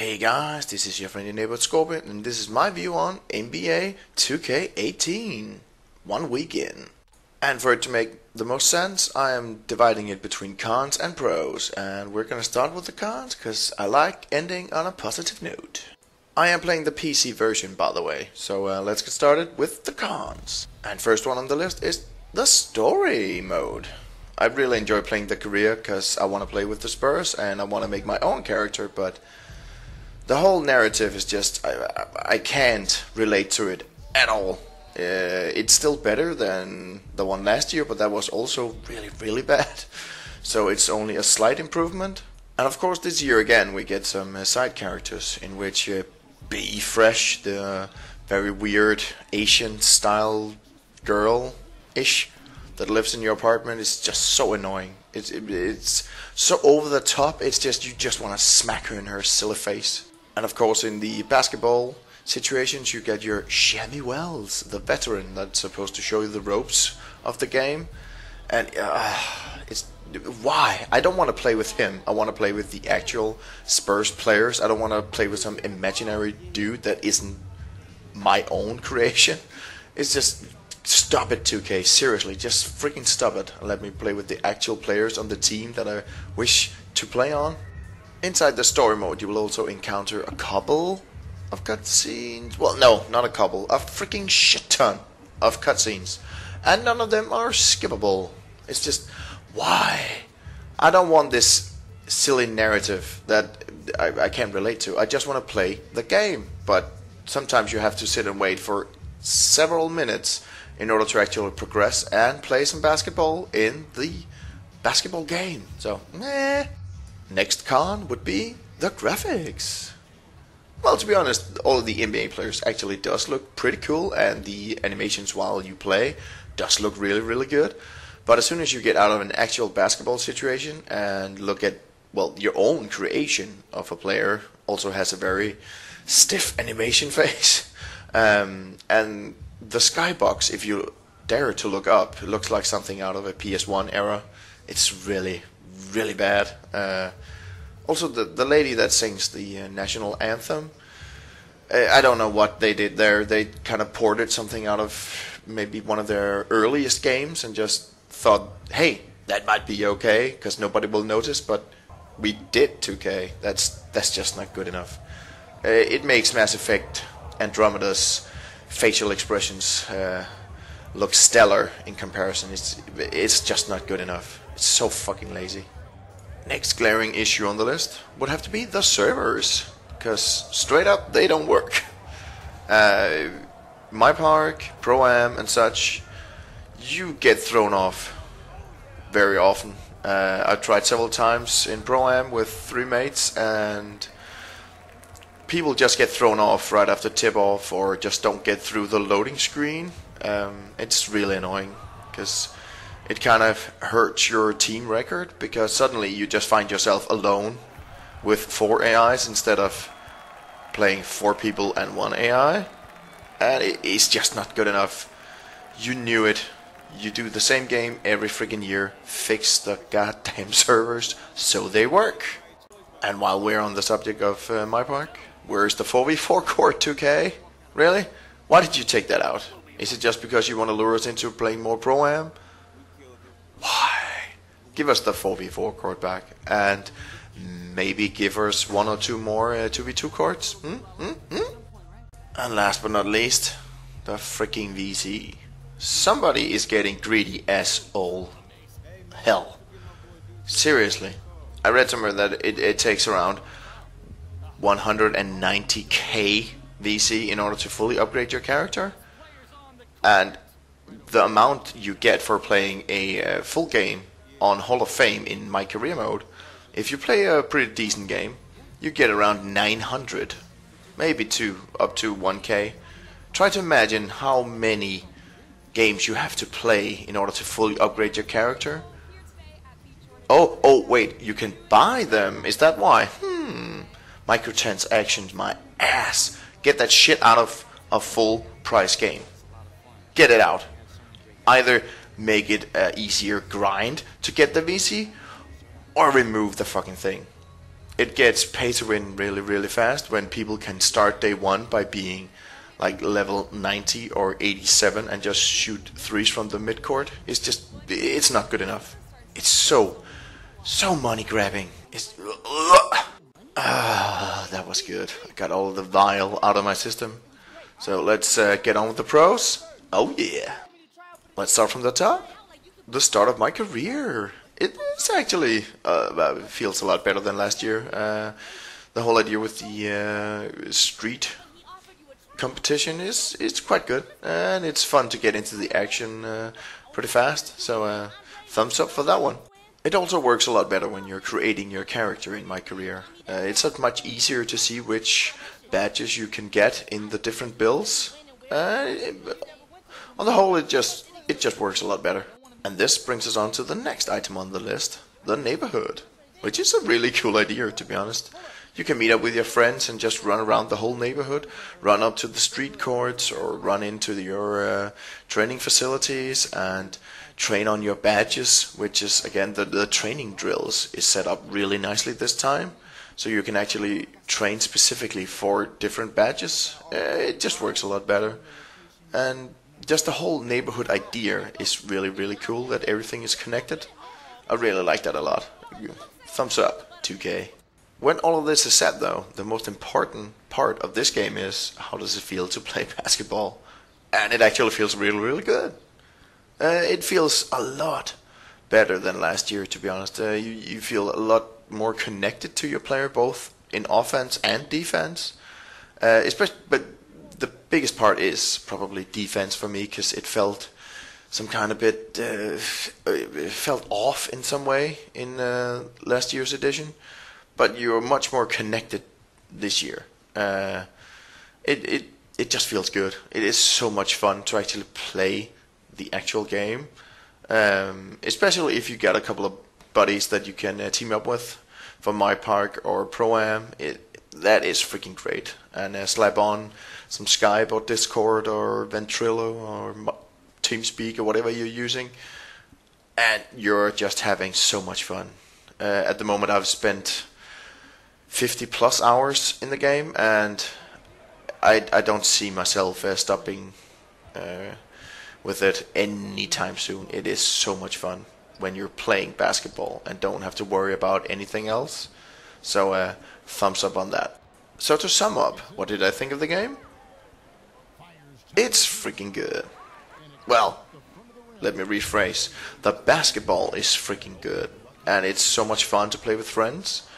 Hey guys, this is your friendly neighbor Scorpion, and this is my view on NBA 2K18. 1 week in. And for it to make the most sense, I am dividing it between cons and pros, and we're gonna start with the cons, because I like ending on a positive note. I am playing the PC version, by the way, so let's get started with the cons. And first one on the list is the story mode. I really enjoy playing the career, because I want to play with the Spurs, and I want to make my own character, but the whole narrative is just, I can't relate to it at all. It's still better than the one last year, but that was also really bad. So it's only a slight improvement. And of course this year again we get some side characters in which Be Fresh, the very weird Asian style girl-ish that lives in your apartment, is just so annoying. It's so over the top, it's just, you just want to smack her in her silly face. And of course in the basketball situations you get your Shammy Wells, the veteran that's supposed to show you the ropes of the game. And it's why? I don't want to play with him. I want to play with the actual Spurs players. I don't want to play with some imaginary dude that isn't my own creation. It's just, stop it 2K, seriously, just freaking stop it and let me play with the actual players on the team that I wish to play on. Inside the story mode you will also encounter a couple of cutscenes. Well, no, not a couple, a freaking shit ton of cutscenes. And none of them are skippable. It's just, why? I don't want this silly narrative that I can't relate to. I just want to play the game. But sometimes you have to sit and wait for several minutes in order to actually progress and play some basketball in the basketball game. So, meh. Next con would be the graphics. Well, to be honest, all of the NBA players actually does look pretty cool, and the animations while you play does look really good. But as soon as you get out of an actual basketball situation and look at, well, your own creation of a player also has a very stiff animation face. And the skybox, if you dare to look up, it looks like something out of a PS1 era. It's really bad. Also, the lady that sings the national anthem, I don't know what they did there. They kind of ported something out of maybe one of their earliest games and just thought, hey, that might be okay because nobody will notice, but we did 2K. That's just not good enough. It makes Mass Effect Andromeda's facial expressions look stellar in comparison. It's just not good enough. It's so fucking lazy. Next glaring issue on the list would have to be the servers, because straight up they don't work. My Park, Pro-Am and such, you get thrown off very often. I've tried several times in Pro-Am with 3 mates, and people just get thrown off right after tip-off or just don't get through the loading screen. It's really annoying, because it kind of hurts your team record, because suddenly you just find yourself alone with 4 AIs instead of playing 4 people and 1 AI. And it's just not good enough. You knew it. You do the same game every freaking year. Fix the goddamn servers so they work. And while we're on the subject of My Park, where's the 4v4 court, 2K? Really? Why did you take that out? Is it just because you want to lure us into playing more Pro-Am? Why? Give us the 4v4 court back, and maybe give us 1 or 2 more 2v2 courts. And last but not least, the freaking VC. Somebody is getting greedy as all hell. Seriously. I read somewhere that it takes around 190k VC in order to fully upgrade your character. And the amount you get for playing a full game on Hall of Fame in My Career mode, if you play a pretty decent game, you get around 900, maybe up to 1k. Try to imagine how many games you have to play in order to fully upgrade your character. Oh wait, you can buy them, is that why? Microtransactions, my ass. Get that shit out of a full price game. Get it out. Either make it an easier grind to get the VC, or remove the fucking thing. it gets pay to win really, really fast when people can start day one by being like level 90 or 87 and just shoot threes from the midcourt. It's not good enough. It's so money grabbing. That was good. I got all the vile out of my system. So let's get on with the pros. Oh yeah. Let's start from the top. The start of my career. It's actually feels a lot better than last year. The whole idea with the street competition is quite good, and it's fun to get into the action pretty fast. So thumbs up for that one. It also works a lot better when you're creating your character in my career. It's much easier to see which badges you can get in the different builds. On the whole, it just works a lot better. And this brings us on to the next item on the list, the neighborhood, which is a really cool idea, to be honest. You can meet up with your friends and just run around the whole neighborhood, run up to the street courts or run into your training facilities and train on your badges, which is, again, the training drills is set up really nicely this time. So you can actually train specifically for different badges. It just works a lot better. And just the whole neighborhood idea is really, really cool, that everything is connected. I really like that a lot. Thumbs up, 2K. When all of this is said though, the most important part of this game is how does it feel to play basketball? And it actually feels really, really good. It feels a lot better than last year, to be honest. You feel a lot more connected to your player, both in offense and defense. But the biggest part is probably defense for me, because it felt some kind of bit it felt off in some way in last year's edition. But you're much more connected this year. It just feels good. It is so much fun to actually play the actual game, especially if you got a couple of buddies that you can team up with from My Park or Pro-Am. That is freaking great. And slap on some Skype or Discord or Ventrilo or TeamSpeak or whatever you're using, and you're just having so much fun. At the moment I've spent 50 plus hours in the game, and I don't see myself stopping with it anytime soon. It is so much fun when you're playing basketball and don't have to worry about anything else. So thumbs up on that. So to sum up, what did I think of the game? It's freaking good. Well, let me rephrase. The basketball is freaking good, and it's so much fun to play with friends.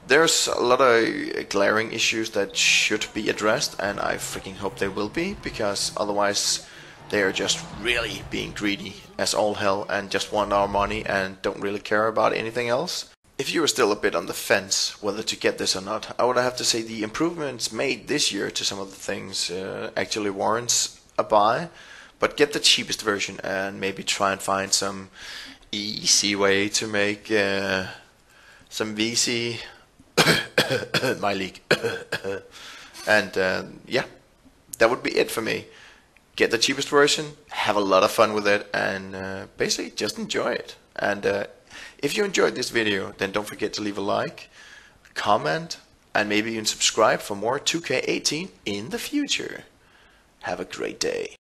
There's a lot of glaring issues that should be addressed, and I freaking hope they will be, because otherwise they are just really being greedy as all hell and just want our money and don't really care about anything else. If you are still a bit on the fence whether to get this or not, I would have to say the improvements made this year to some of the things actually warrants a buy, but get the cheapest version and maybe try and find some easy way to make some VC my league. And yeah, that would be it for me. Get the cheapest version, have a lot of fun with it, and basically just enjoy it. And if you enjoyed this video, then don't forget to leave a like, comment, and maybe even subscribe for more 2K18 in the future. Have a great day.